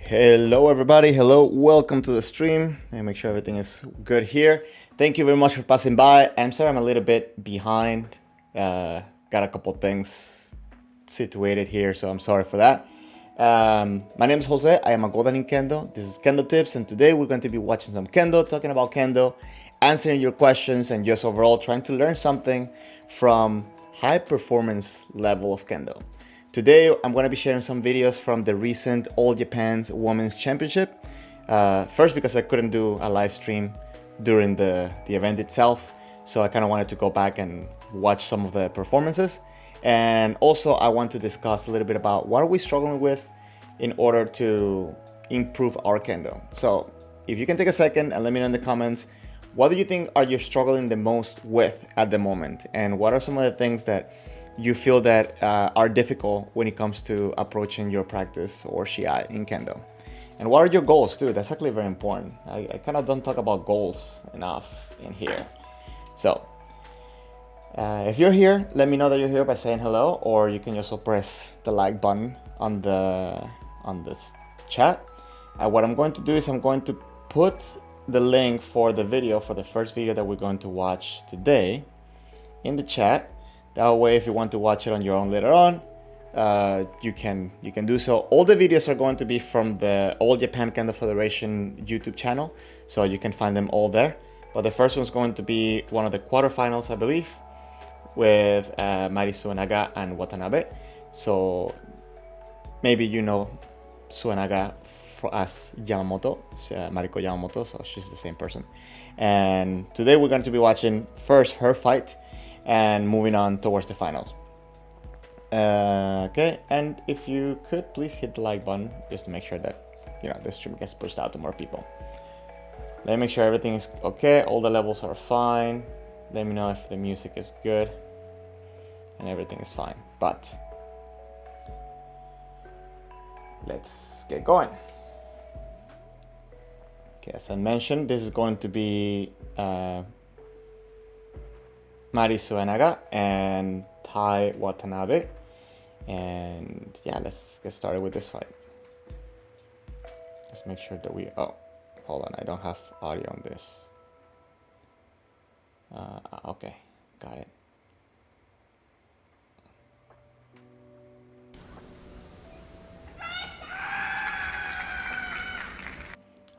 Hello, everybody. Hello, welcome to the stream. And make sure everything is good here. Thank you very much for passing by. I'm sorry I'm a little bit behind. Got a couple things situated here, so I'm sorry for that. My name is Jose. I am a Golden in Kendo. This is Kendo Tips, and today we're going to be watching some Kendo, talking about Kendo, answering your questions, and just overall trying to learn something from high performance level of Kendo. Today, I'm going to be sharing some videos from the recent All Japan's Women's Championship. First, because I couldn't do a live stream during the event itself, so I kind of wanted to go back and watch some of the performances. And also, I want to discuss a little bit about what are we struggling with in order to improve our Kendo. So, if you can take a second and let me know in the comments, what do you think are you struggling the most with at the moment? And what are some of the things that you feel that are difficult when it comes to approaching your practice or Shiai in Kendo? And what are your goals too? That's actually very important. I kind of don't talk about goals enough in here. So if you're here, let me know that you're here by saying hello, or you can also press the like button on this chat. What I'm going to do is I'm going to put the link for the video, for the first video that we're going to watch today, in the chat. That way, if you want to watch it on your own later on, you can do so. All the videos are going to be from the All Japan Kendo Federation YouTube channel, so you can find them all there. But the first one's going to be one of the quarterfinals, I believe, with Mari Suenaga and Watanabe. So maybe you know Suenaga as Yamamoto, Mariko Yamamoto, so she's the same person. And today we're going to be watching first her fight, and moving on towards the finals. Okay, and if you could please hit the like button just to make sure that this stream gets pushed out to more people. Let me make sure everything is okay, all the levels are fine. Let me know if the music is good and everything is fine. But let's get going. Okay, as I mentioned, this is going to be Mari Suenaga and Tai Watanabe. And yeah, let's get started with this fight. Let's make sure that hold on, I don't have audio on this. Okay, got it.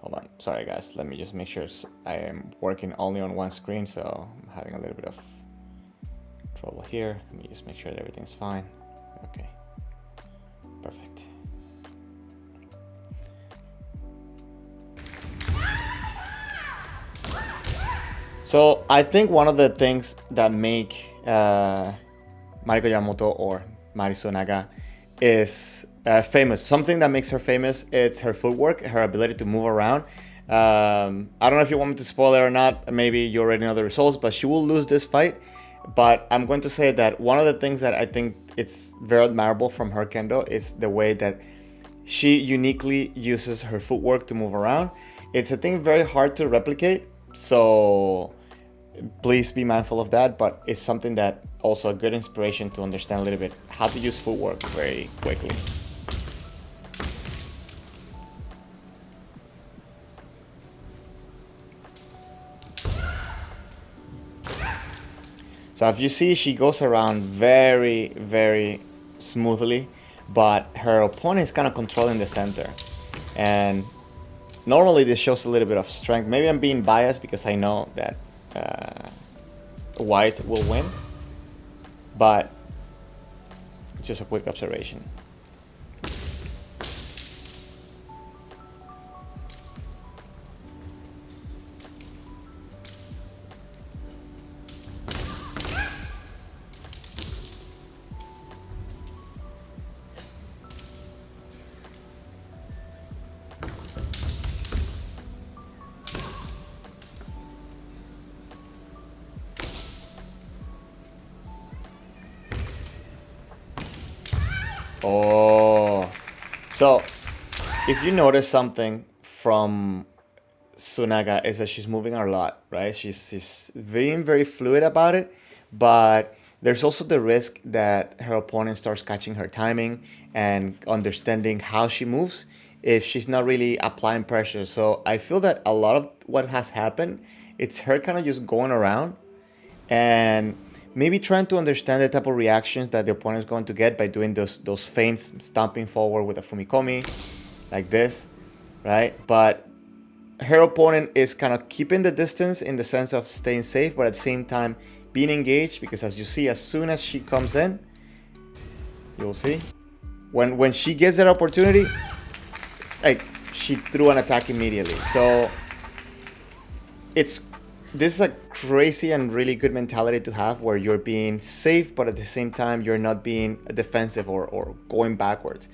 Hold on, sorry guys, let me just make sure I am working only on one screen, so I'm having a little bit of trouble here. Let me just make sure that everything's fine. Okay, perfect. So I think one of the things that make Mariko Yamamoto or Mari Suenaga is famous, something that makes her famous, it's her footwork, her ability to move around. I don't know if you want me to spoil it or not. Maybe you already know the results, but she will lose this fight. But I'm going to say that one of the things that I think it's very admirable from her Kendo is the way that she uniquely uses her footwork to move around. It's a thing very hard to replicate, so please be mindful of that. But it's something that also a good inspiration to understand a little bit how to use footwork very quickly. So if you see, she goes around very, very smoothly, but her opponent is kind of controlling the center. And normally this shows a little bit of strength. Maybe I'm being biased because I know that white will win, but just a quick observation. Oh, so if you notice something from Sunaga is that she's moving a lot, right? She's being very fluid about it, but there's also the risk that her opponent starts catching her timing and understanding how she moves. if she's not really applying pressure. So I feel that a lot of what has happened, it's her kind of just going around and maybe trying to understand the type of reactions that the opponent is going to get by doing those feints, stomping forward with a fumikomi like this, right? But her opponent is kind of keeping the distance in the sense of staying safe, but at the same time being engaged, because as you see, as soon as she comes in, you'll see when she gets that opportunity, like, she threw an attack immediately. So it's this is a crazy and really good mentality to have, where you're being safe, but at the same time you're not being defensive or going backwards.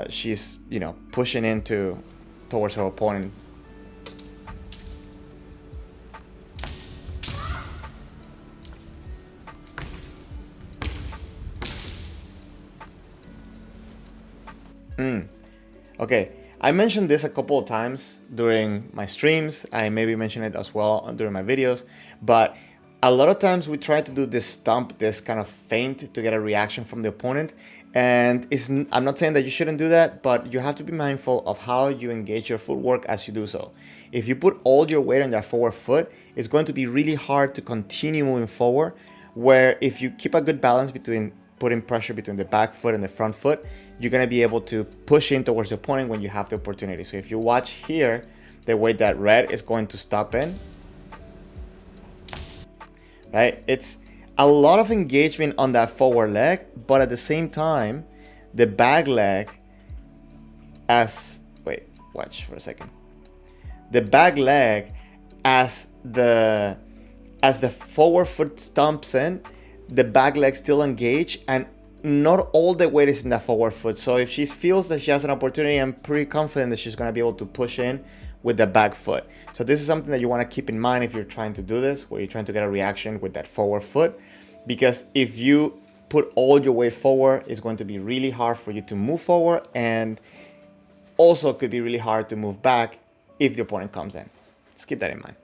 She's, pushing into towards her opponent. Okay, I mentioned this a couple of times during my streams. I maybe mentioned it as well during my videos, but a lot of times we try to do this stomp, this kind of feint to get a reaction from the opponent. And I'm not saying that you shouldn't do that, but you have to be mindful of how you engage your footwork as you do so. If you put all your weight on that forward foot, it's going to be really hard to continue moving forward, where if you keep a good balance between putting pressure between the back foot and the front foot, you're going to be able to push in towards the opponent when you have the opportunity. So if you watch here, the way that red is going to stop in, right? It's a lot of engagement on that forward leg, but at the same time, the back leg watch for a second. The back leg, as the forward foot stomps in, the back leg still engaged, and not all the weight is in that forward foot. So if she feels that she has an opportunity, I'm pretty confident that she's going to be able to push in with the back foot. So this is something that you want to keep in mind if you're trying to do this, where you're trying to get a reaction with that forward foot, because if you put all your weight forward, it's going to be really hard for you to move forward, and also could be really hard to move back if the opponent comes in. Just keep that in mind.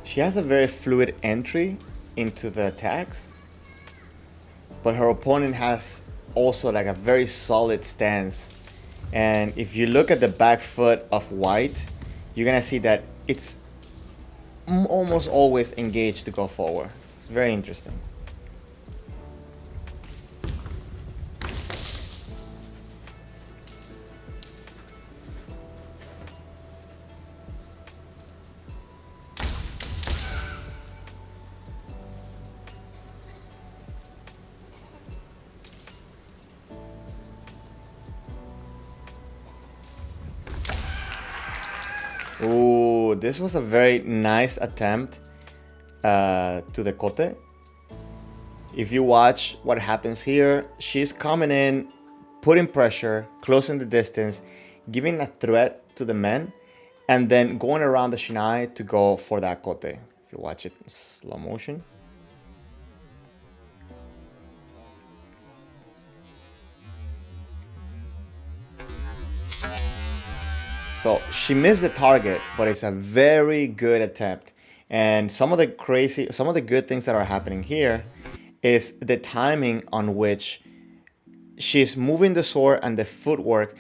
She has a very fluid entry into the attacks, but her opponent has also like a very solid stance. And if you look at the back foot of white, you're gonna see that it's almost always engaged to go forward. It's very interesting. Ooh, this was a very nice attempt to the kote. If you watch what happens here, she's coming in, putting pressure, closing the distance, giving a threat to the men, and then going around the shinai to go for that kote. If you watch it in slow motion. So she missed the target, but it's a very good attempt. And some of the good things that are happening here is the timing on which she's moving the sword and the footwork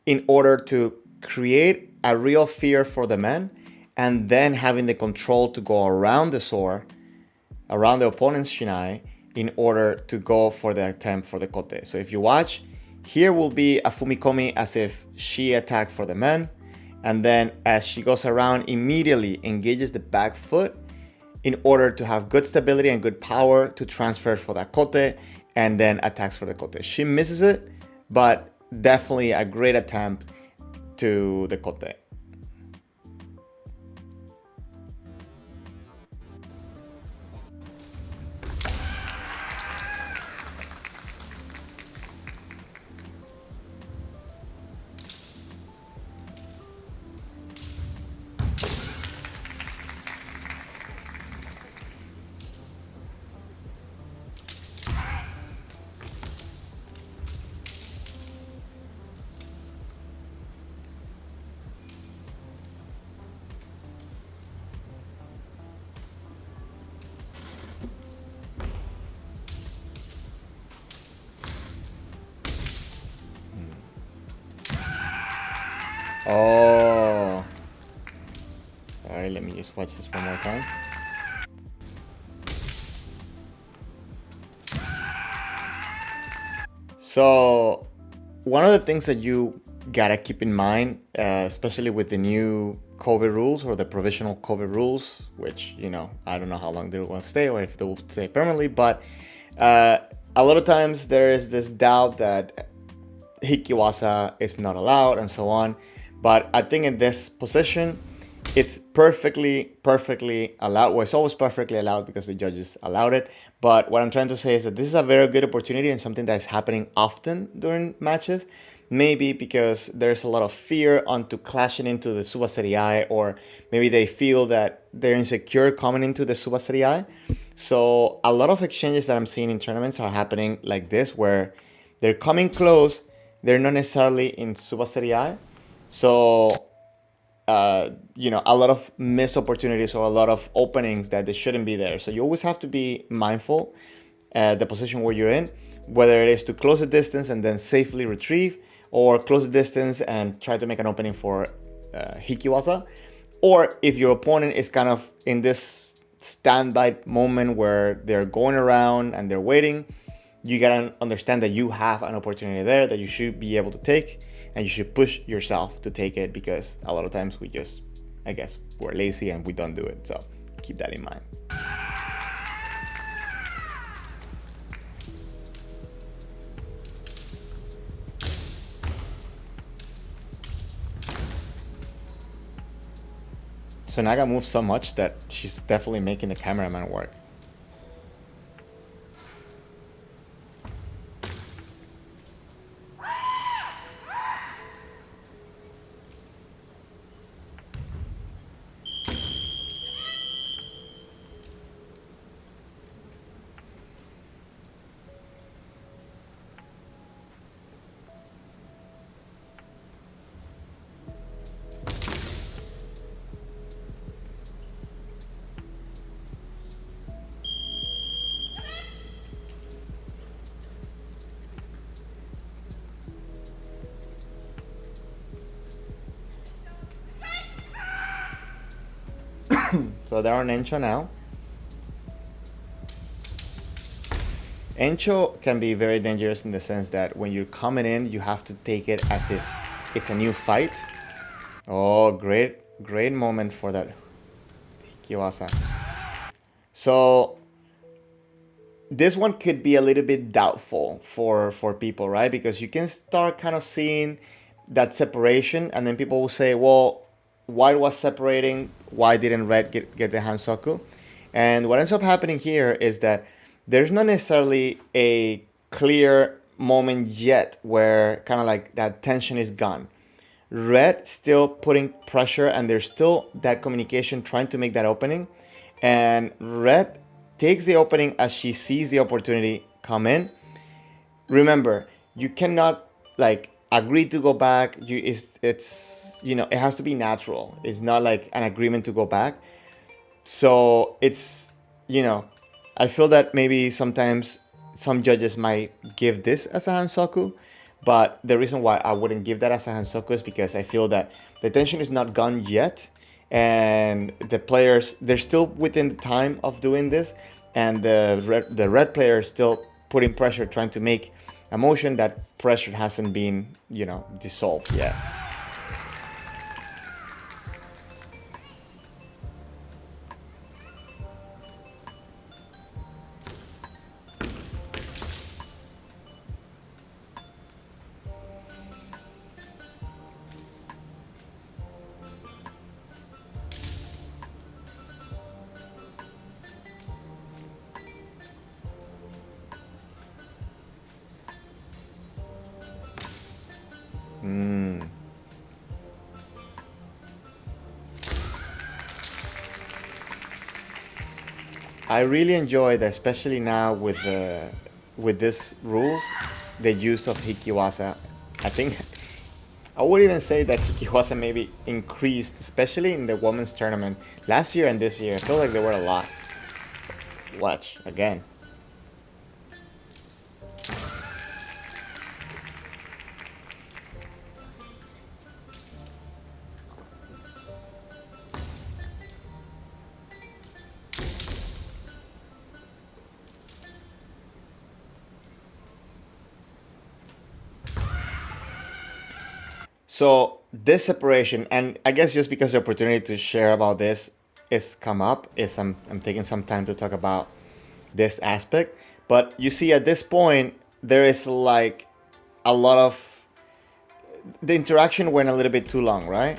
in order to create a real fear for the man, and then having the control to go around the sword, around the opponent's shinai, in order to go for the attempt for the kote. So if you watch, here will be a fumikomi as if she attacked for the man, and then as she goes around, immediately engages the back foot in order to have good stability and good power to transfer for that kote, and then attacks for the kote. She misses it, but definitely a great attempt to the kote. Oh, sorry, let me just watch this one more time. So, one of the things that you gotta keep in mind, especially with the new COVID rules or the provisional COVID rules, which, I don't know how long they're gonna stay or if they will stay permanently, but a lot of times there is this doubt that Hikiwasa is not allowed and so on. But I think in this position, it's perfectly allowed. Well, it's always perfectly allowed because the judges allowed it. But what I'm trying to say is that this is a very good opportunity and something that's happening often during matches. Maybe because there's a lot of fear onto clashing into the Subaseriai, or maybe they feel that they're insecure coming into the Subaseriai. So a lot of exchanges that I'm seeing in tournaments are happening like this, where they're coming close. They're not necessarily in Subaseriai. So a lot of missed opportunities or a lot of openings that they shouldn't be there. So you always have to be mindful the position where you're in, whether it is to close the distance and then safely retrieve, or close the distance and try to make an opening for Hikiwasa, or if your opponent is kind of in this standby moment where they're going around and they're waiting, you gotta understand that you have an opportunity there that you should be able to take, and you should push yourself to take it, because a lot of times we just, I guess, we're lazy and we don't do it. So keep that in mind. So Naga moves so much that she's definitely making the cameraman work. So they're on Encho now. Encho can be very dangerous in the sense that when you're coming in, you have to take it as if it's a new fight. Oh, great moment for that Hikiwasa. So this one could be a little bit doubtful for people, right? Because you can start kind of seeing that separation, and then people will say, well, white was separating, why didn't red get the Hansoku? And what ends up happening here is that there's not necessarily a clear moment yet where kind of like that tension is gone. Red still putting pressure, and there's still that communication trying to make that opening. And red takes the opening as she sees the opportunity come in. Remember, you cannot like agree to go back. It's it has to be natural. It's not like an agreement to go back. So it's you know I feel that maybe sometimes some judges might give this as a hansoku, but the reason why I wouldn't give that as a hansoku is because I feel that the tension is not gone yet, and the players, they're still within the time of doing this, and the red player is still putting pressure, trying to make a motion. That pressure hasn't been dissolved yet. I really enjoy that, especially now with this rules, the use of Hikiwasa. I think I would even say that Hikiwasa maybe increased, especially in the women's tournament last year and this year. I feel like there were a lot. Watch again. So this separation, and I guess just because the opportunity to share about this is come up, is I'm taking some time to talk about this aspect. But you see, at this point, there is like a lot of the interaction went a little bit too long, right?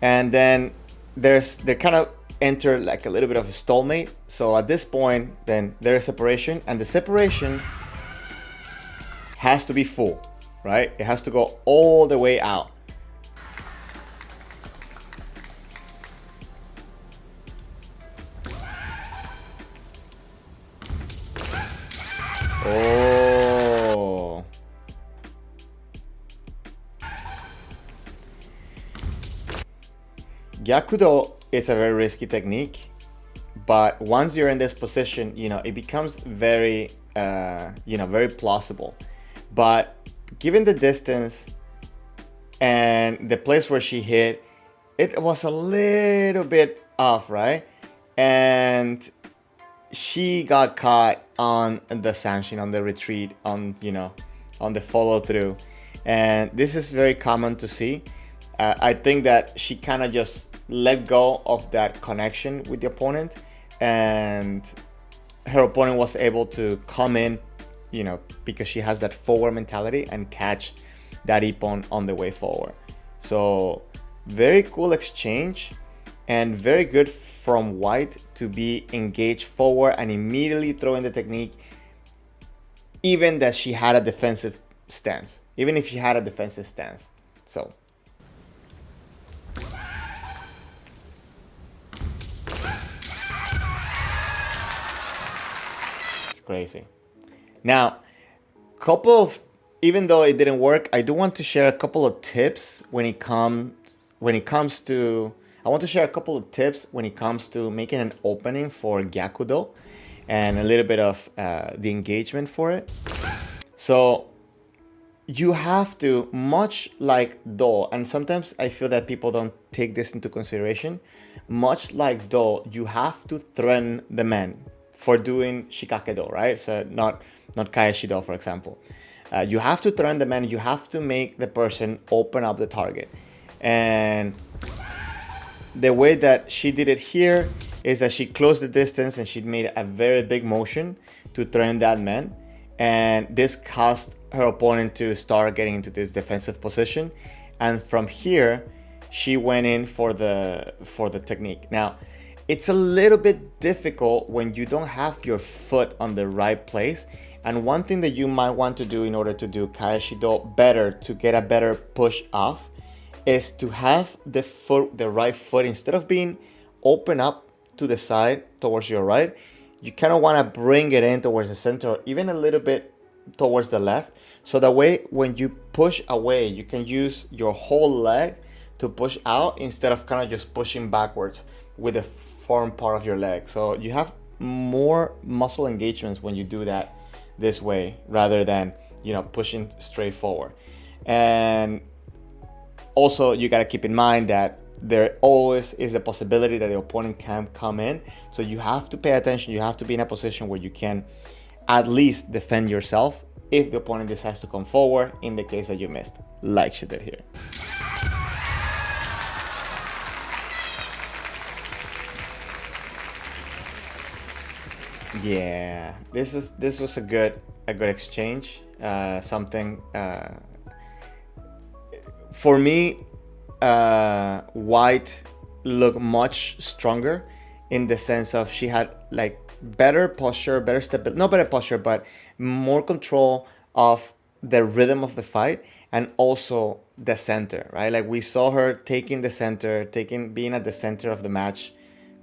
And then they kind of enter like a little bit of a stalemate. So at this point, then there is separation, and the separation has to be full, right? It has to go all the way out. Oh. Yakudo is a very risky technique, but once you're in this position, it becomes very, very plausible. But given the distance and the place where she hit, it was a little bit off, right? And she got caught on the sanction, on the retreat, on the follow through, and this is very common to see. I think that she kind of just let go of that connection with the opponent, and her opponent was able to come in, because she has that forward mentality and catch that ippon on the way forward. So very cool exchange, and very good from white to be engaged forward and immediately throwing the technique, even that she had a defensive stance, even if she had a defensive stance. So it's crazy. Now, couple of even though it didn't work, I do want to share a couple of tips when it comes to I want to share a couple of tips when it comes to making an opening for Gyakudo, and a little bit of the engagement for it. So you have to, much like Do, and sometimes I feel that people don't take this into consideration, much like Do, you have to threaten the man for doing Shikake Do, right? So not Kaeshi Do, for example. You have to threaten the man, you have to make the person open up the target. And the way that she did it here is that she closed the distance and she made a very big motion to threaten that man, and this caused her opponent to start getting into this defensive position, and from here she went in for the technique. Now it's a little bit difficult when you don't have your foot on the right place, and one thing that you might want to do in order to do Kaeshido better, to get a better push off, is to have the right foot, instead of being open up to the side towards your right, you kind of want to bring it in towards the center, or even a little bit towards the left. So that way, when you push away, you can use your whole leg to push out instead of kind of just pushing backwards with the forearm part of your leg. So you have more muscle engagements when you do that this way rather than, you know, pushing straight forward. And also, you got to keep in mind that there always is a possibility that the opponent can come in. So you have to pay attention. You have to be in a position where you can at least defend yourself if the opponent decides to come forward in the case that you missed, like she did here. Yeah, this was a good exchange. Something for me, White looked much stronger in the sense of she had like better posture, better stability, not better posture, but more control of the rhythm of the fight and also the center, right? Like we saw her taking the center, being at the center of the match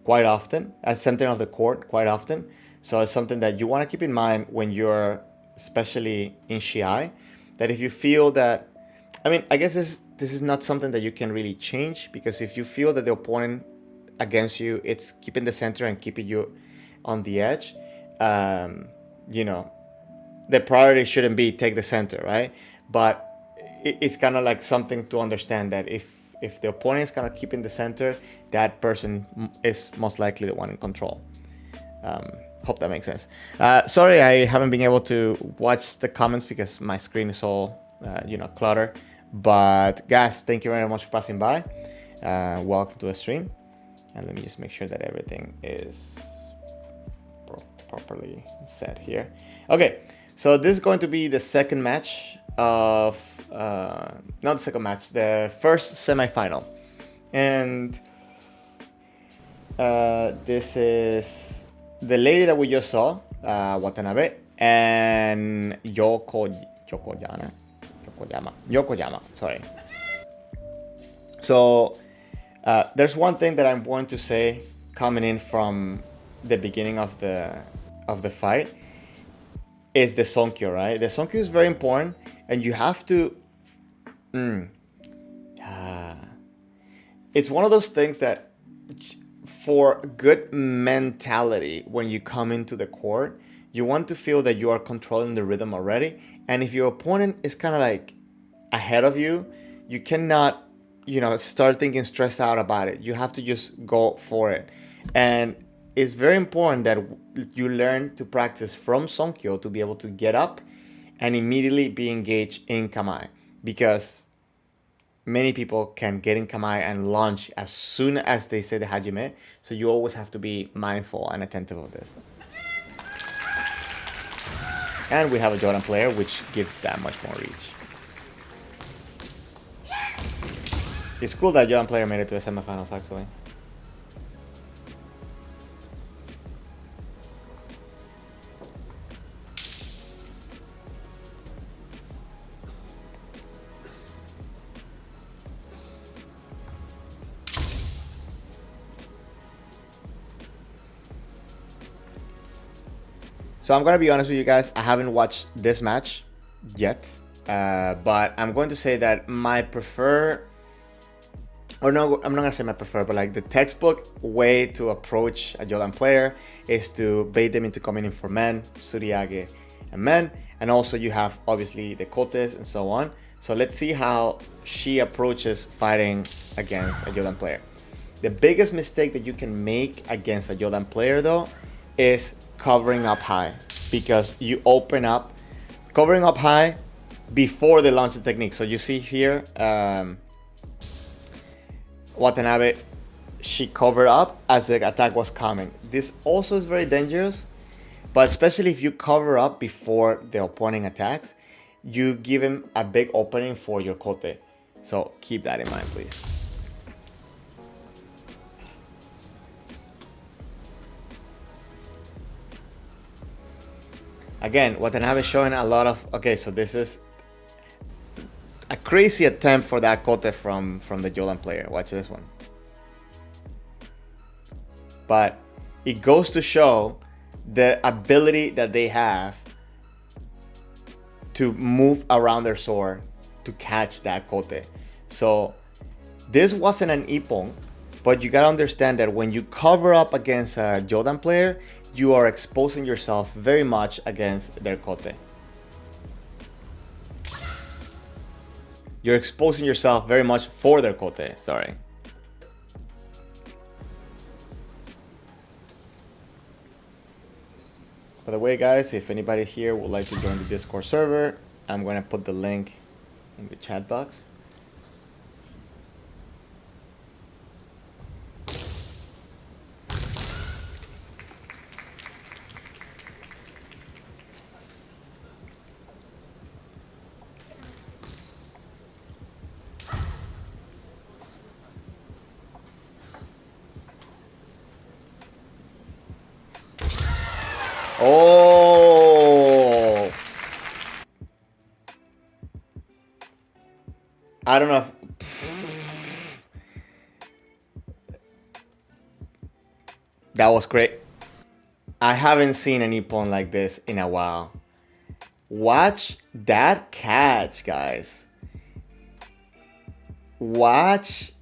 quite often, at center of the court quite often. So it's something that you want to keep in mind when you're, especially in Shiai, that if you feel that, I mean, I guess this is not something that you can really change, because if you feel that the opponent against you, it's keeping the center and keeping you on the edge, you know, the priority shouldn't be take the center, right? But it's kind of like something to understand that if the opponent is kind of keeping the center, that person is most likely the one in control. Hope that makes sense. Sorry, I haven't been able to watch the comments because my screen is all, you know, cluttered. But guys, thank you very much for passing by. Welcome to the stream. And let me just make sure that everything is properly set here. Okay, so this is going to be the second match of, not the second match, the first semifinal. And this is the lady that we just saw, Watanabe, and Yokoyama, sorry. So there's one thing that I'm going to say coming in from the beginning of the fight is the Sonkyo, right? The Sonkyo is very important, and you have to it's one of those things that for good mentality, when you come into the court, you want to feel that you are controlling the rhythm already. And if your opponent is kind of like ahead of you, you cannot, you know, start thinking stressed out about it. You have to just go for it. And it's very important that you learn to practice from Sonkyo to be able to get up and immediately be engaged in Kamae, because many people can get in Kamae and launch as soon as they say the Hajime. So you always have to be mindful and attentive of this. And we have a Jordan player, which gives that much more reach. It's cool that Jordan player made it to the semifinals, actually. So I'm gonna be honest with you guys, I haven't watched this match yet, but I'm going to say that my prefer, or no, I'm not gonna say my prefer, but like the textbook way to approach a Jordan player is to bait them into coming in for men, Suriage and men, and also you have obviously the kotes and so on. So let's see how she approaches fighting against a Jordan player. The biggest mistake that you can make against a Jordan player though is covering up high, because you open up covering up high before the launch technique. So you see here, Watanabe, she covered up as the attack was coming. This also is very dangerous, but especially if you cover up before the opponent attacks, you give him a big opening for your kote. So keep that in mind, please. Again, Watanabe showing a lot of, okay, so this is a crazy attempt for that kote from the Jordan player. Watch this one. But it goes to show the ability that they have to move around their sword to catch that kote. So this wasn't an ippon, but you gotta understand that when you cover up against a Jodan player, you are exposing yourself very much against their kote. You're exposing yourself very much for their kote, sorry. By the way, guys, if anybody here would like to join the Discord server, I'm gonna put the link in the chat box. Oh, I don't know if... That was great. I haven't seen an ippon like this in a while. Watch that catch, guys. Watch.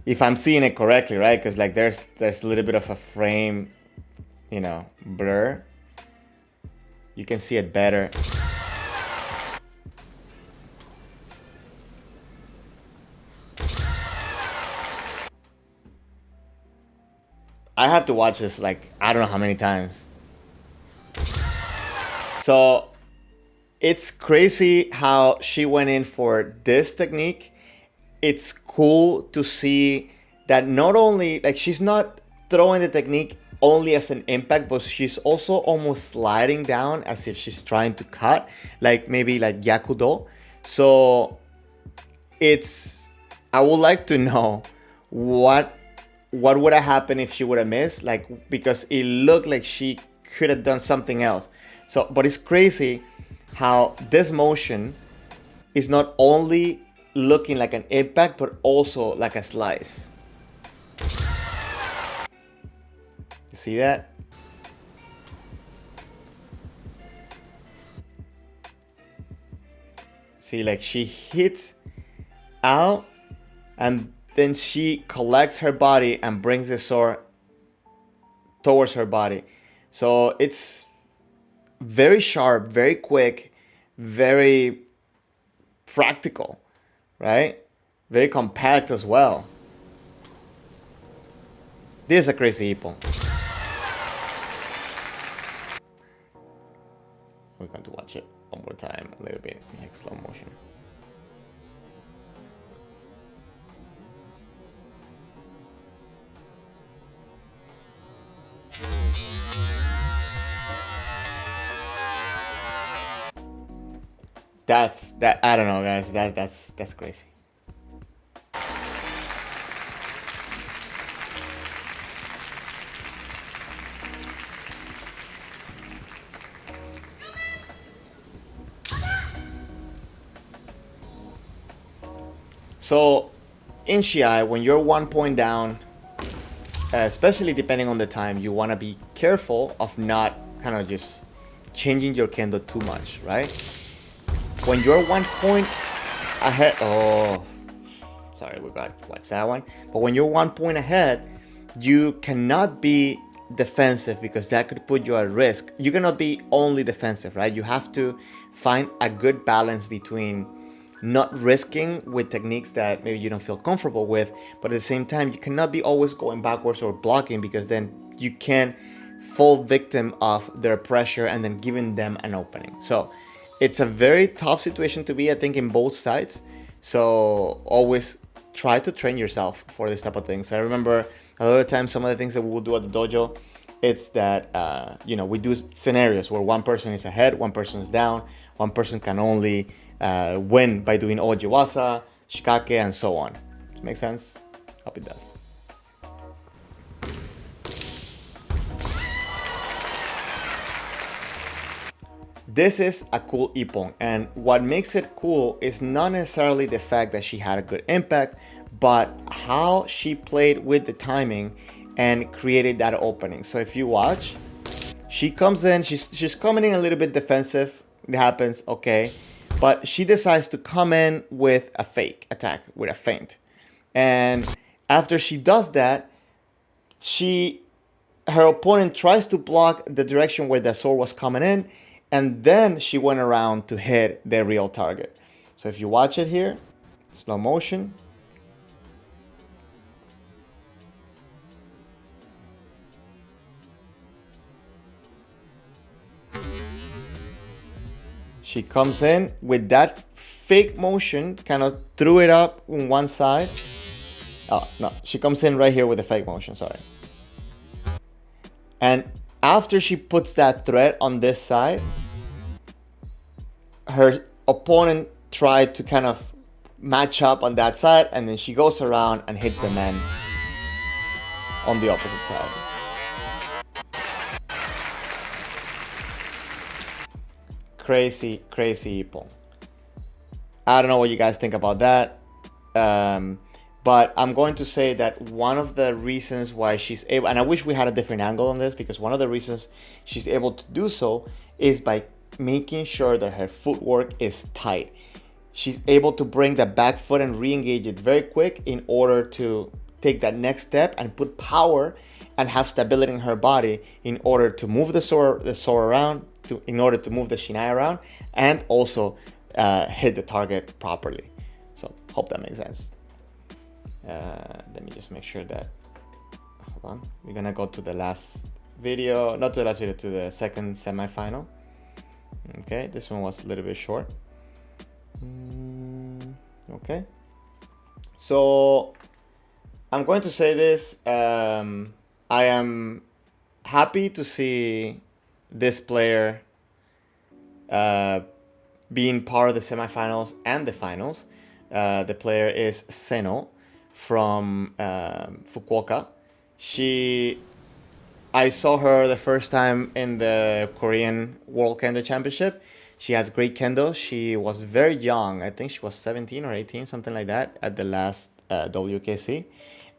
If I'm seeing it correctly, right? Because like there's a little bit of a frame, you know, blur. You can see it better. I have to watch this like I don't know how many times. So it's crazy how she went in for this technique. It's cool to see that not only like she's not throwing the technique only as an impact, but she's also almost sliding down as if she's trying to cut, like maybe like Yakudo. So it's, I would like to know what would have happened if she would have missed, like, because it looked like she could have done something else. So, but it's crazy how this motion is not only looking like an impact, but also like a slice. You see that? See, like she hits out and then she collects her body and brings the sword towards her body. So it's very sharp, very quick, very practical, right? Very compact as well. This is a crazy ippon. We're going to watch it one more time, a little bit, like slow motion. That I don't know, guys. That's crazy. So in Shiai, when you're 1 point down, especially depending on the time, you want to be careful of not kind of just changing your kendo too much, right? When you're 1 point ahead, oh, sorry, we got to watch that one. But when you're 1 point ahead, you cannot be defensive because that could put you at risk. You cannot be only defensive, right? You have to find a good balance between not risking with techniques that maybe you don't feel comfortable with, but at the same time, you cannot be always going backwards or blocking because then you can fall victim of their pressure and then giving them an opening. So it's a very tough situation to be, I think, in both sides. So always try to train yourself for this type of things. I remember a lot of times some of the things that we will do at the dojo, it's that, we do scenarios where one person is ahead, one person is down, one person can only win by doing ojiwasa, shikake, and so on. Does it make sense? Hope it does. This is a cool ippon, and what makes it cool is not necessarily the fact that she had a good impact, but how she played with the timing and created that opening. So if you watch, She comes in, she's coming in a little bit defensive. It happens, okay. But she decides to come in with a fake attack, with a feint. And after she does that, her opponent tries to block the direction where the sword was coming in, and then she went around to hit the real target. So if you watch it here, slow motion. She comes in with that fake motion, kind of threw it up on one side. Oh, no, she comes in right here with the fake motion, sorry. And after she puts that thread on this side, her opponent tried to kind of match up on that side, and then she goes around and hits the man on the opposite side. Crazy, crazy Ippon. I don't know what you guys think about that. But I'm going to say that one of the reasons why she's able, and I wish we had a different angle on this, because one of the reasons she's able to do so is by making sure that her footwork is tight. She's able to bring the back foot and re-engage it very quick in order to take that next step and put power and have stability in her body in order to move the sword around, in order to move the shinai around, and also hit the target properly. So hope that makes sense. Let me just make sure that, hold on, we're gonna go to the last video, not to the last video, to the second semifinal. Okay, this one was a little bit short. Okay, so I'm going to say this, I am happy to see this player being part of the semifinals and the finals. The player is Seno from Fukuoka. I saw her the first time in the Korean World Kendo Championship. She has great kendo. She was very young. I think she was 17 or 18, something like that, at the last WKC.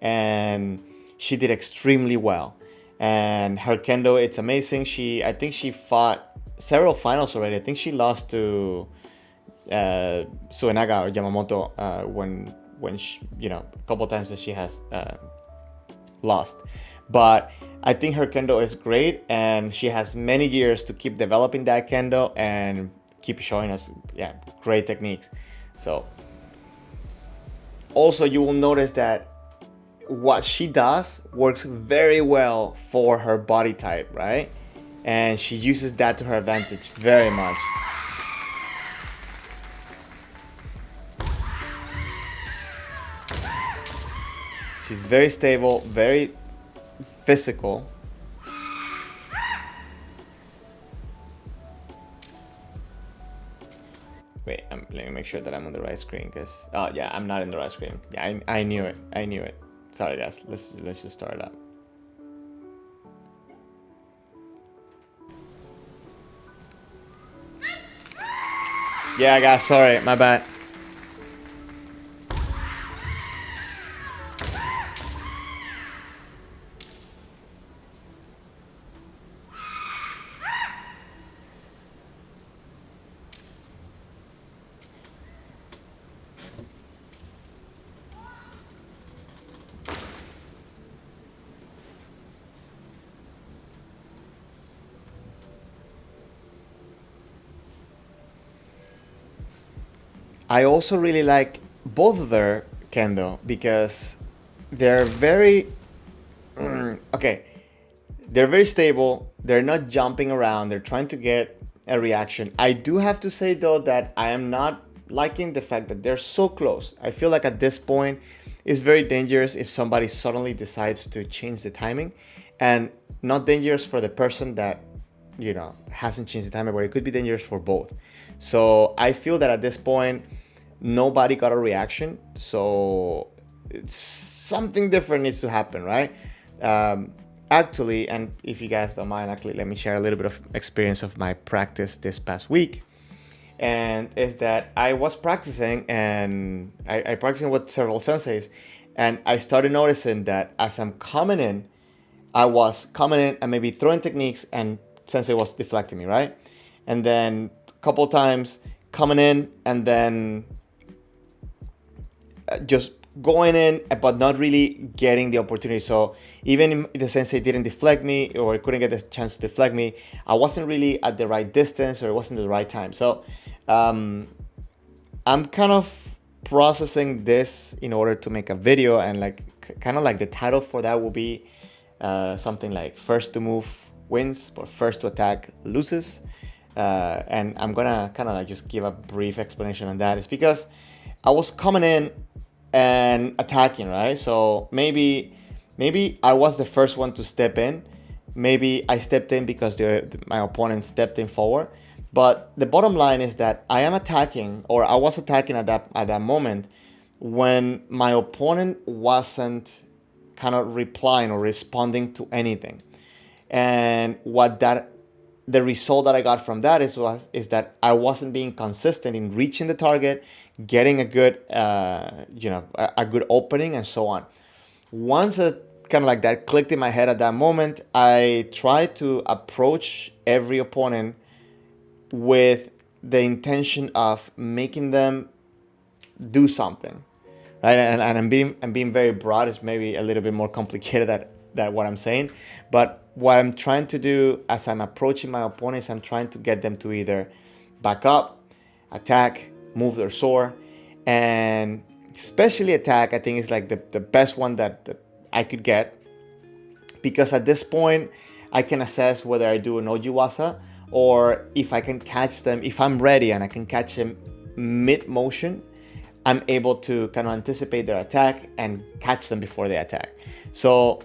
And she did extremely well. And her kendo, it's amazing. I think she fought several finals already. I think she lost to Suenaga or Yamamoto when she, a couple times that she has lost. But I think her kendo is great, and she has many years to keep developing that kendo and keep showing us great techniques. So also you will notice that what she does works very well for her body type, right? And she uses that to her advantage very much. She's very stable, very physical. Wait, let me make sure that I'm on the right screen, because I'm not in the right screen. Yeah, I knew it. Sorry guys, let's just start it up. Yeah guys, sorry, my bad. I also really like both of their kendo because they're very okay. They're very stable. They're not jumping around. They're trying to get a reaction. I do have to say though that I am not liking the fact that they're so close. I feel like at this point it's very dangerous if somebody suddenly decides to change the timing, and not dangerous for the person that hasn't changed the timing, but it could be dangerous for both. So I feel that at this point nobody got a reaction, so something different needs to happen, right? Actually, and if you guys don't mind, actually let me share a little bit of experience of my practice this past week. And is that I was practicing, and I practicing with several senseis, and I started noticing that as I'm coming in, I was coming in and maybe throwing techniques and sensei was deflecting me, right? And then a couple times coming in and then just going in, but not really getting the opportunity. So even if the sensei didn't deflect me or couldn't get the chance to deflect me, I wasn't really at the right distance or it wasn't the right time. So I'm kind of processing this in order to make a video, and like kind of like the title for that will be something like first to move wins, but first to attack loses. And I'm gonna kind of like just give a brief explanation on that. It's because I was coming in and attacking, right? So maybe I was the first one to step in. Maybe I stepped in because my opponent stepped in forward. But the bottom line is that I am attacking, or I was attacking at that moment when my opponent wasn't kind of replying or responding to anything. And the result that I got from that is that I wasn't being consistent in reaching the target, getting a good a good opening, and so on. Once kind of like that clicked in my head at that moment, I tried to approach every opponent with the intention of making them do something, right? And I'm being very broad. It's maybe a little bit more complicated than what I'm saying, but what I'm trying to do as I'm approaching my opponents, I'm trying to get them to either back up, attack, move their sword, and especially attack. I think is like the best one that I could get, because at this point I can assess whether I do an ojiwasa or if I can catch them. If I'm ready and I can catch them mid-motion, I'm able to kind of anticipate their attack and catch them before they attack. So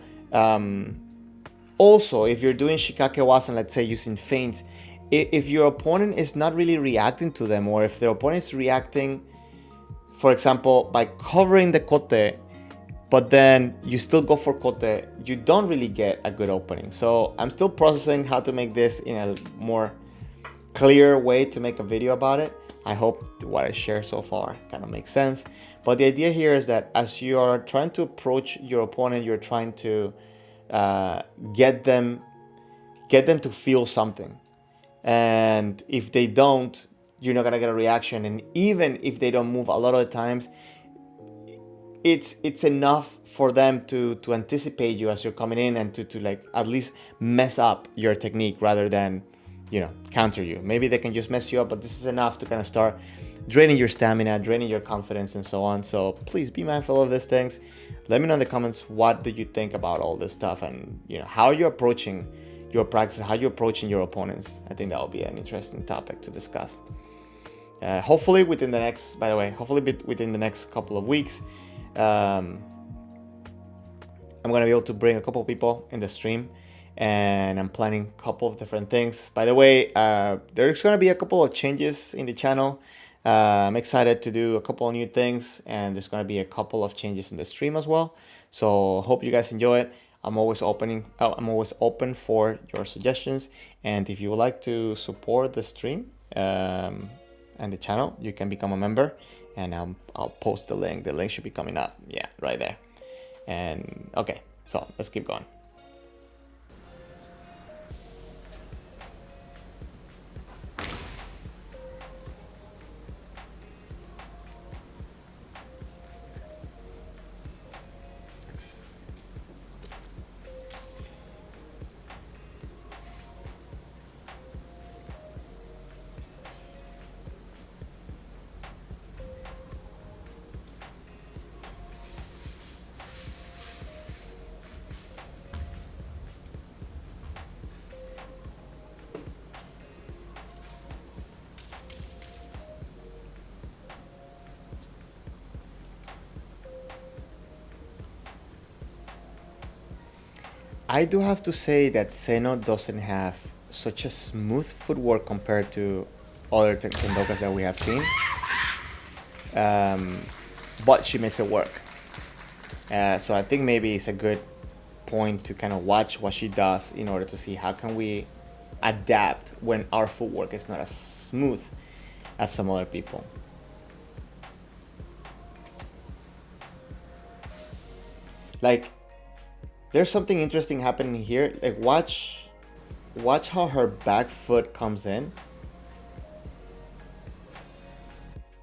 also, if you're doing shikake wasan, let's say using feints, if your opponent is not really reacting to them, or if the opponent is reacting, for example, by covering the kote, but then you still go for kote, you don't really get a good opening. So I'm still processing how to make this in a more clear way to make a video about it. I hope what I share so far kind of makes sense. But the idea here is that as you are trying to approach your opponent, you're trying to get them to feel something. And if they don't, you're not gonna get a reaction. And even if they don't move a lot of the times, it's enough for them to anticipate you as you're coming in, and to like at least mess up your technique rather than counter you. Maybe they can just mess you up, but this is enough to kind of start draining your stamina, draining your confidence, and so on. So please be mindful of these things. Let me know in the comments, what do you think about all this stuff, and how you're approaching your practice, how you're approaching your opponents. I think that will be an interesting topic to discuss. Hopefully within the next couple of weeks, I'm gonna be able to bring a couple of people in the stream, and I'm planning a couple of different things. By the way, there's gonna be a couple of changes in the channel. I'm excited to do a couple of new things, and there's gonna be a couple of changes in the stream as well. So hope you guys enjoy it. I'm always open for your suggestions, and if you would like to support the stream and the channel, you can become a member, and I'll post the link. The link should be coming up, yeah, right there. And okay, so let's keep going. I do have to say that Seno doesn't have such a smooth footwork compared to other kendokas that we have seen, but she makes it work. So I think maybe it's a good point to kind of watch what she does in order to see how can we adapt when our footwork is not as smooth as some other people. Like, there's something interesting happening here. Like, watch watch how her back foot comes in.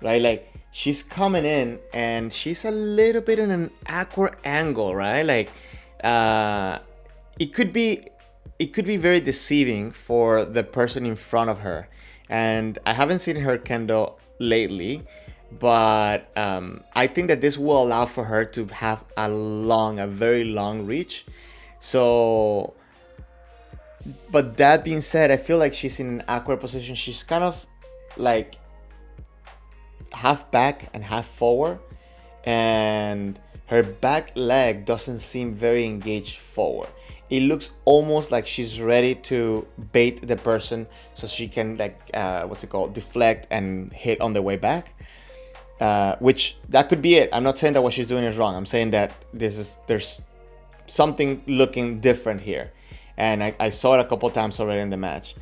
Right? Like she's coming in and she's a little bit in an awkward angle, right? Like it could be very deceiving for the person in front of her. And I haven't seen her kendo lately, but I think that this will allow for her to have a very long reach. So, but that being said, I feel like she's in an awkward position. She's kind of like half back and half forward, and her back leg doesn't seem very engaged forward. It looks almost like she's ready to bait the person so she can, like, deflect and hit on the way back. Which that could be it. I'm not saying that what she's doing is wrong. I'm saying that there's something looking different here, and I saw it a couple times already in the match.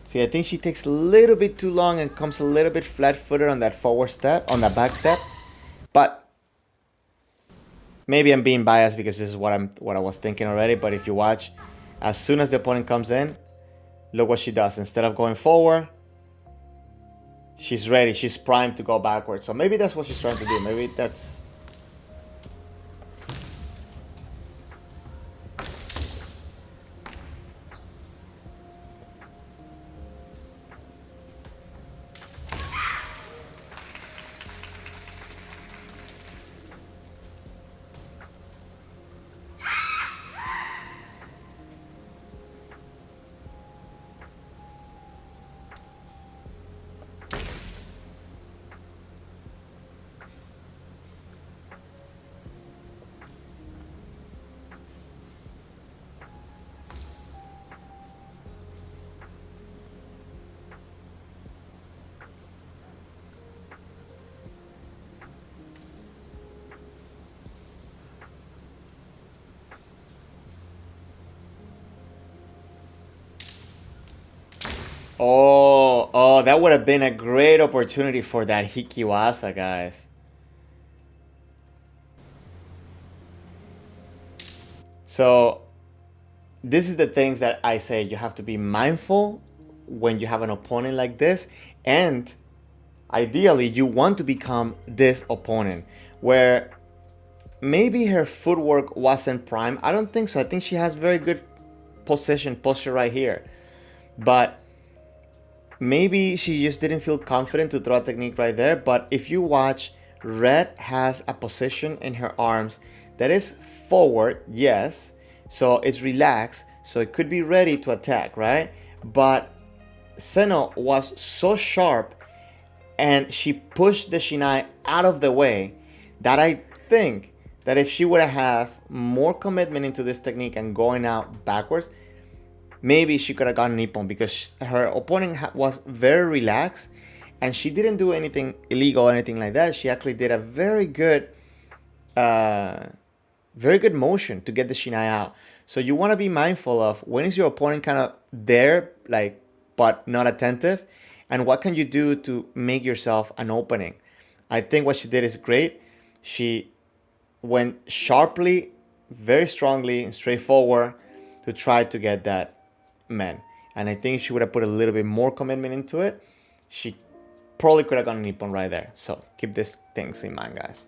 See, I think she takes a little bit too long and comes a little bit flat-footed on that forward step, on that back step. But maybe I'm being biased because this is what I was thinking already. But if you watch, as soon as the opponent comes in, look what she does. Instead of going forward, she's ready. She's primed to go backwards. So maybe that's what she's trying to do. Maybe that's... Oh, that would have been a great opportunity for that Hikiwasa, guys. So, this is the things that I say you have to be mindful when you have an opponent like this. And ideally, you want to become this opponent where maybe her footwork wasn't prime. I don't think so. I think she has very good posture right here. But maybe she just didn't feel confident to throw a technique right there. But if you watch, Red has a position in her arms that is forward, yes. So it's relaxed. So it could be ready to attack, right? But Seno was so sharp and she pushed the Shinai out of the way that I think that if she would have more commitment into this technique and going out backwards, maybe she could have gotten Nippon, because her opponent was very relaxed and she didn't do anything illegal or anything like that. She actually did a very good motion to get the Shinai out. So you want to be mindful of when is your opponent kind of there, like, but not attentive, and what can you do to make yourself an opening. I think what she did is great. She went sharply, very strongly, and straightforward to try to get that man. And I think if she would have put a little bit more commitment into it, she probably could have gotten Nippon right there. So keep these things in mind, guys.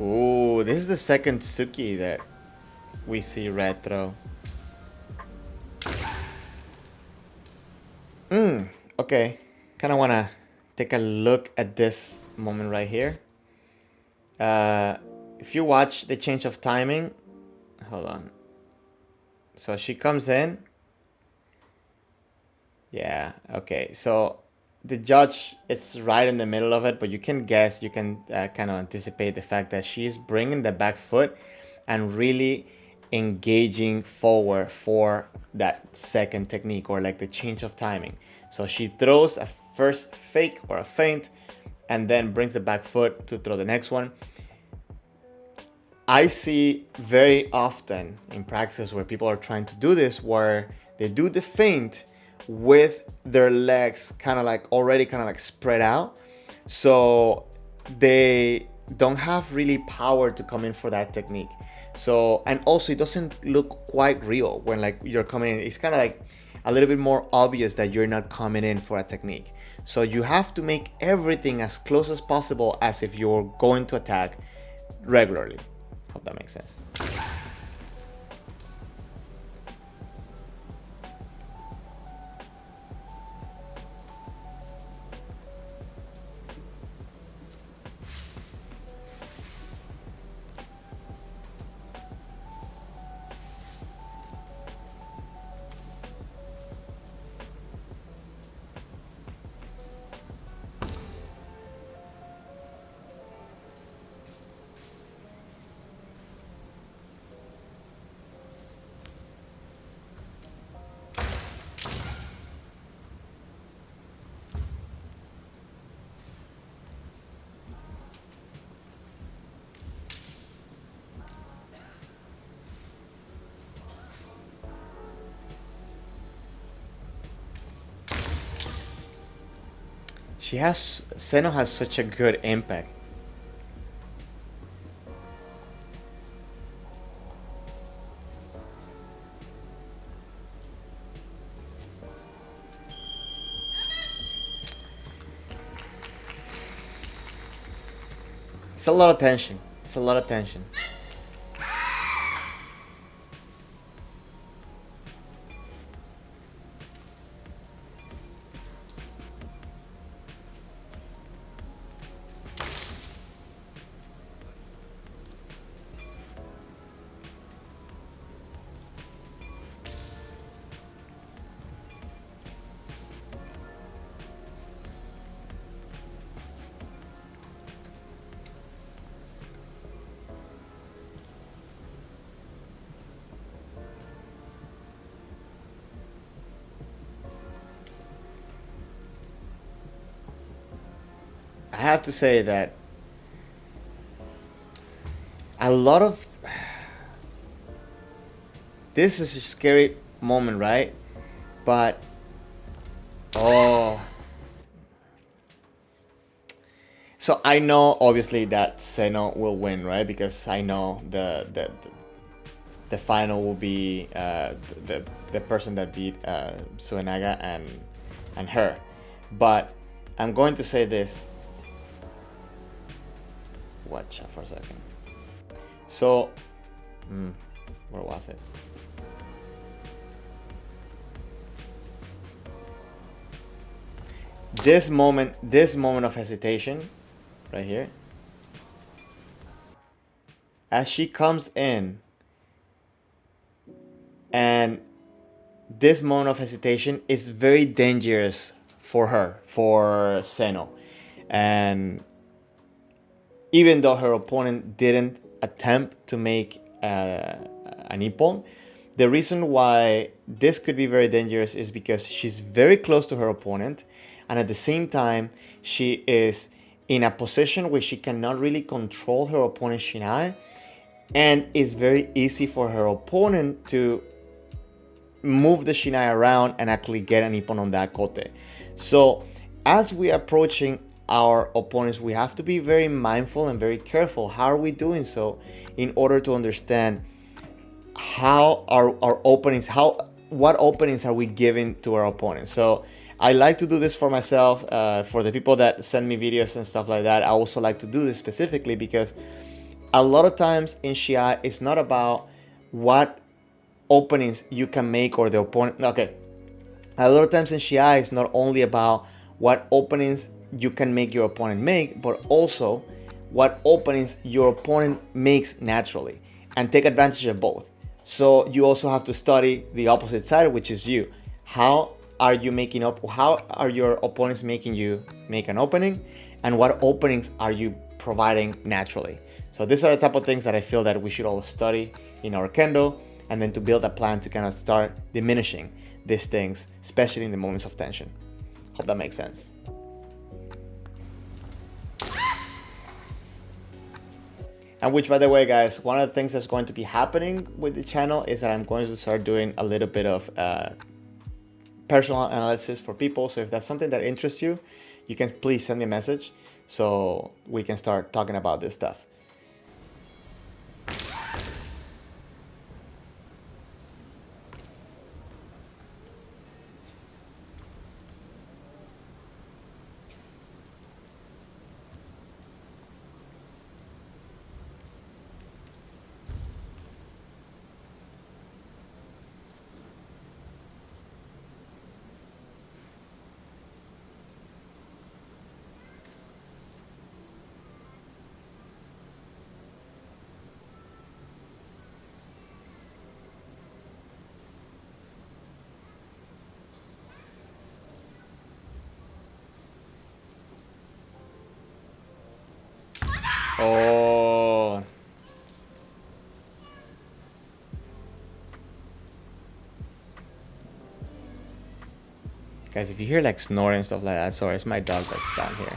Ooh, this is the second Tsuki that we see red throw. Okay, kind of want to take a look at this moment right here. If you watch the change of timing, hold on. So she comes in. Yeah, okay. So the judge is right in the middle of it, but you can guess, you can kind of anticipate the fact that she's bringing the back foot and really engaging forward for that second technique, or like the change of timing. So she throws a first fake or a feint and then brings the back foot to throw the next one. I see very often in practice where people are trying to do this, where they do the feint with their legs kind of like already kind of like spread out, so they don't have really power to come in for that technique. So, and also it doesn't look quite real when like you're coming in. It's kind of like a little bit more obvious that you're not coming in for a technique. So you have to make everything as close as possible as if you're going to attack regularly. Hope that makes sense. Seno has such a good impact. It's a lot of tension. It's a lot of tension. I have to say that a lot of this is a scary moment, right? But oh, so I know obviously that Seno will win, right? Because I know the final will be the person that beat Suenaga and her. But I'm going to say this. Watch out for a second. So, where was it? This moment of hesitation, right here, as she comes in, and this moment of hesitation is very dangerous for her, for Seno, and even though her opponent didn't attempt to make an ippon, the reason why this could be very dangerous is because she's very close to her opponent, and at the same time, she is in a position where she cannot really control her opponent's shinai, and it's very easy for her opponent to move the shinai around and actually get an ippon on that kote. So as we are approaching our opponents, we have to be very mindful and very careful. How are we doing so in order to understand how our openings, what openings are we giving to our opponents? So I like to do this for myself, for the people that send me videos and stuff like that. I also like to do this specifically because a lot of times in Shiai, it's not about what openings you can make or the opponent. Okay, a lot of times in Shia, it's not only about what openings you can make your opponent make, but also what openings your opponent makes naturally, and take advantage of both. So you also have to study the opposite side, which is you. How are you making up? How are your opponents making you make an opening, and what openings are you providing naturally? So these are the type of things that I feel that we should all study in our Kendo, and then to build a plan to kind of start diminishing these things, especially in the moments of tension. Hope that makes sense. And which, by the way, guys, one of the things that's going to be happening with the channel is that I'm going to start doing a little bit of personal analysis for people. So if that's something that interests you, you can please send me a message so we can start talking about this stuff. Oh. Guys, if you hear like snoring and stuff like that, sorry, it's my dog that's down here.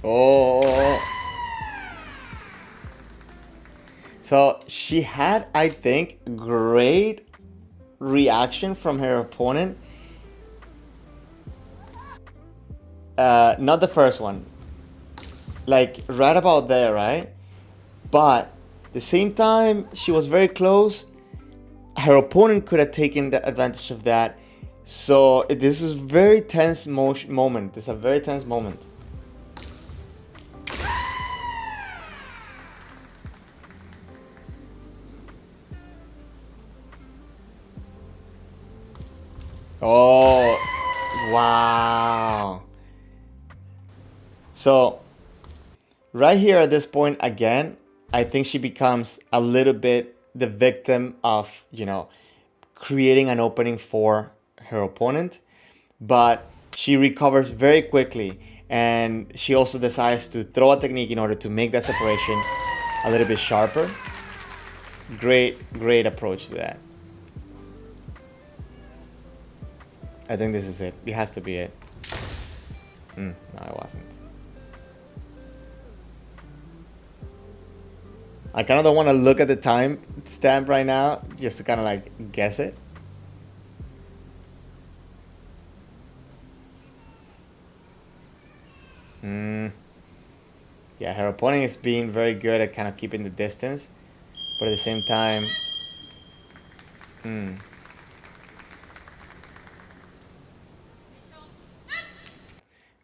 Oh. So she had, I think, great reaction from her opponent. Not the first one. Like right about there, right? But the same time, she was very close. Her opponent could have taken the advantage of that. So this is very tense moment. This is a very tense moment. Oh, wow. So right here at this point, again, I think she becomes a little bit the victim of, creating an opening for her opponent, but she recovers very quickly, and she also decides to throw a technique in order to make that separation a little bit sharper. Great approach to that. I think this is it. It has to be it. No, it wasn't. I kind of don't want to look at the time stamp right now, just to kind of like guess it. Yeah, her opponent is being very good at kind of keeping the distance, but at the same time,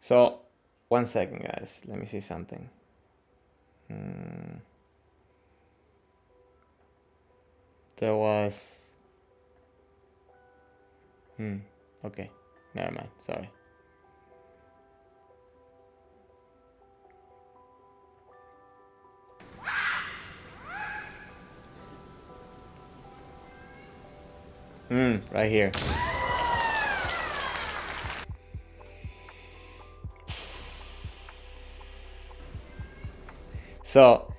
So, 1 second, guys. Let me see something. There was... Okay. Never mind. Sorry. Right here. So,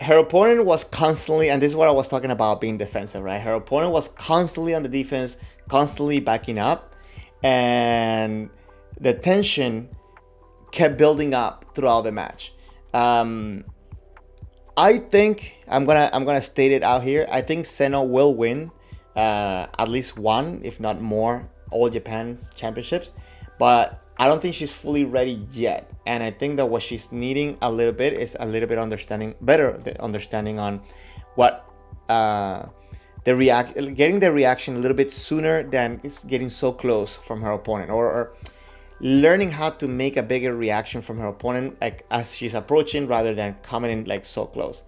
her opponent was constantly, and this is what I was talking about being defensive, right? Her opponent was constantly on the defense, constantly backing up, and the tension kept building up throughout the match. I think I'm gonna state it out here. I think Seno will win at least one, if not more, All Japan championships, but I don't think she's fully ready yet. And I think that what she's needing a little bit is a little bit better understanding on what getting the reaction a little bit sooner than it's getting so close from her opponent, or learning how to make a bigger reaction from her opponent, like as she's approaching, rather than coming in like so close.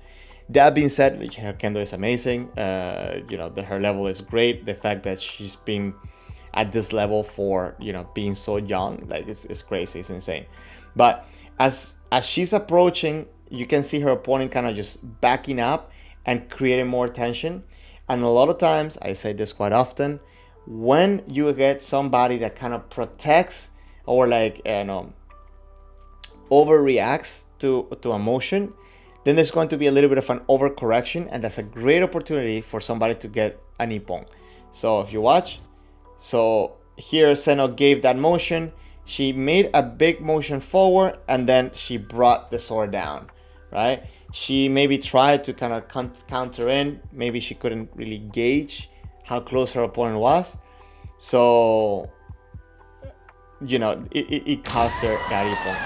That being said, her kendo is amazing. Her level is great. The fact that she's been at this level for being so young, like it's crazy, it's insane. But as she's approaching, you can see her opponent kind of just backing up and creating more tension. And a lot of times, I say this quite often, when you get somebody that kind of protects or overreacts to emotion, then there's going to be a little bit of an overcorrection, and that's a great opportunity for somebody to get a nippon. So if you watch, so here Seno gave that motion, she made a big motion forward, and then she brought the sword down, right? She maybe tried to kind of counter in, maybe she couldn't really gauge how close her opponent was, so it cost her that nippon.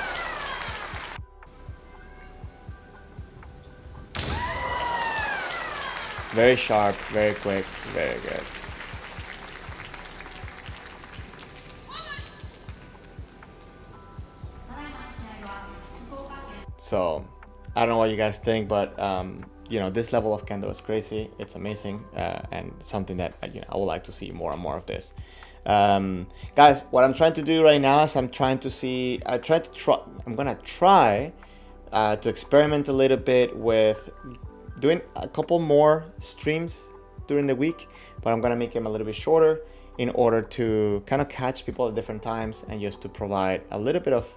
Very sharp, very quick, very good. So, I don't know what you guys think, but this level of kendo is crazy. It's amazing, and something that I would like to see more and more of this. Guys, what I'm trying to do right now is I'm gonna try to experiment a little bit with doing a couple more streams during the week, but I'm gonna make them a little bit shorter in order to kind of catch people at different times, and just to provide a little bit of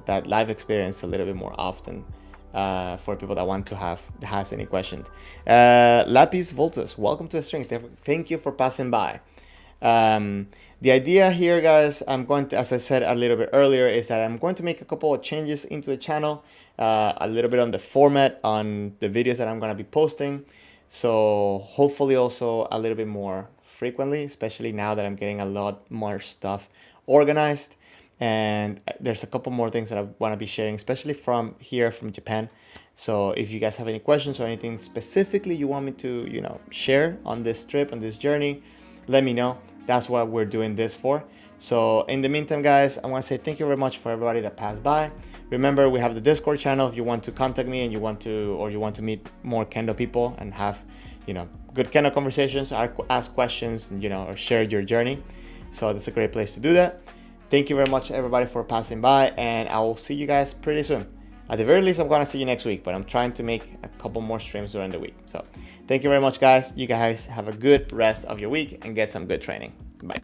that live experience a little bit more often for people that has any questions. Lapis Voltus, welcome to the stream. Thank you for passing by. The idea here, guys, I'm going to, as I said a little bit earlier, is that I'm going to make a couple of changes into the channel, a little bit on the format on the videos that I'm going to be posting. So hopefully also a little bit more frequently, especially now that I'm getting a lot more stuff organized. And there's a couple more things that I want to be sharing, especially from Japan. So if you guys have any questions or anything specifically you want me to, share on this trip, on this journey, let me know. That's what we're doing this for. So in the meantime, guys, I want to say thank you very much for everybody that passed by. Remember, we have the Discord channel if you want to contact me and you want to meet more kendo people and have, good kendo conversations, ask questions, and, or share your journey. So that's a great place to do that. Thank you very much, everybody, for passing by, and I will see you guys pretty soon. At the very least, I'm going to see you next week, but I'm trying to make a couple more streams during the week. So thank you very much, guys. You guys have a good rest of your week and get some good training. Bye.